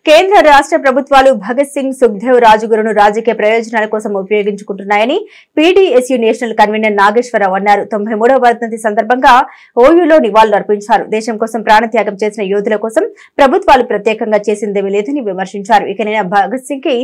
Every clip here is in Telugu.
కేంద్ర రాష్ట్ర ప్రభుత్వాలు భగత్ సింగ్, సుఖ్దేవ్, రాజగురును రాజకీయ ప్రయోజనాల కోసం ఉపయోగించుకుంటున్నాయని పీడీఎస్యూ నేషనల్ కన్వీనర్ నాగేశ్వరరావు అన్నారు. 93వ వర్ధంతి సందర్భంగా ఓయూలో నివాళులు అర్పించారు. దేశం కోసం ప్రాణత్యాగం చేసిన యోధుల కోసం ప్రభుత్వాలు ప్రత్యేకంగా చేసిందేమీ లేదని విమర్శించారు. ఇకనైనా భగత్ సింగ్ కి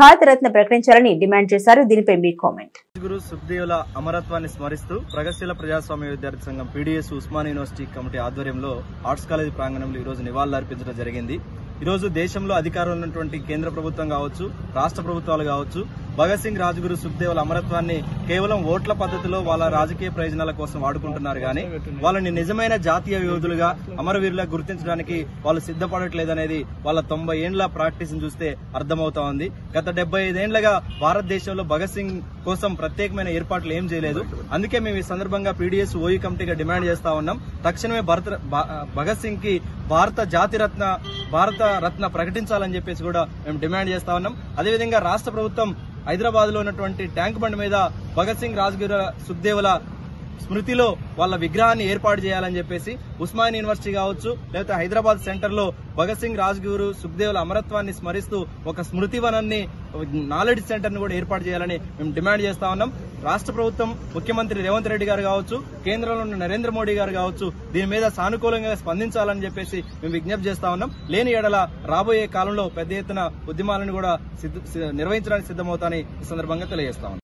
భారతరత్న ప్రకటించాలని డిమాండ్ చేశారు. దీనిపై మీ కామెంట్. గురు సుఖ్దేవ్ల అమరత్వాన్ని స్మరిస్తూ ప్రగతిశీల ప్రజాస్వామ్య విద్యార్థి సంఘం పీడీఎస్ ఉస్మానియా యూనివర్సిటీ కమిటీ ఆధ్వర్యంలో ఆర్ట్స్ కాలేజీ ప్రాంగణంలో ఈ రోజు నివాళులు అర్పించడం జరిగింది. ఈ రోజు దేశంలో అధికారంలో ఉన్నటువంటి కేంద్ర ప్రభుత్వం కావచ్చు, రాష్ట్ర ప్రభుత్వాలు కావచ్చు, భగత్ సింగ్, రాజగురు, సుఖ్దేవ్ల అమరత్వాన్ని కేవలం ఓట్ల పద్ధతిలో వాళ్ళ రాజకీయ ప్రయోజనాల కోసం వాడుకుంటున్నారు కానీ వాళ్ళని నిజమైన జాతీయ యోధులుగా, అమరవీరులుగా గుర్తించడానికి వాళ్ళు సిద్ధపడట్లేదనేది వాళ్ళ 90 ఏండ్ల ప్రాక్టీస్ చూస్తే అర్థమవుతా ఉంది. గత 75 ఏండ్లుగా భారతదేశంలో భగత్ సింగ్ కోసం ప్రత్యేకమైన ఏర్పాట్లు ఏం చేయలేదు. అందుకే మేము ఈ సందర్భంగా పీడీఎస్ ఓయూ కమిటీగా డిమాండ్ చేస్తా ఉన్నాం. తక్షణమే భగత్ సింగ్ కి భారత రత్న ప్రకటించాలని చెప్పేసి కూడా మేము డిమాండ్ చేస్తా ఉన్నాం. అదేవిధంగా రాష్ట్ర ప్రభుత్వం హైదరాబాద్ లో ఉన్నటువంటి ట్యాంక్ బండ్ మీద భగత్ సింగ్, రాజ్గురు, సుఖ్దేవ్ల స్మృతిలో వాళ్ళ విగ్రహాన్ని ఏర్పాటు చేయాలని చెప్పేసి ఉస్మానియా యూనివర్సిటీ కావచ్చు, లేకపోతే హైదరాబాద్ సెంటర్ లో భగత్ సింగ్, రాజ్గురు, సుఖ్దేవ్ల అమరత్వాన్ని స్మరిస్తూ ఒక స్మృతి వనాన్ని, నాలెడ్జ్ సెంటర్ ను కూడా ఏర్పాటు చేయాలని మేము డిమాండ్ చేస్తా ఉన్నాం. రాష్ట్ర ప్రభుత్వం, ముఖ్యమంత్రి రేవంత్ రెడ్డి గారు కావచ్చు, కేంద్రంలో ఉన్న నరేంద్ర మోడీ గారు కావచ్చు, దీని మీద సానుకూలంగా స్పందించాలని చెప్పేసి మేము విజ్ఞప్తి చేస్తా ఉన్నాం. లేని ఎడల రాబోయే కాలంలో పెద్ద ఎత్తున ఉద్యమాలను కూడా నిర్వహించడానికి సిద్దమవుతామని ఈ సందర్భంగా తెలియజేస్తా ఉన్నాం.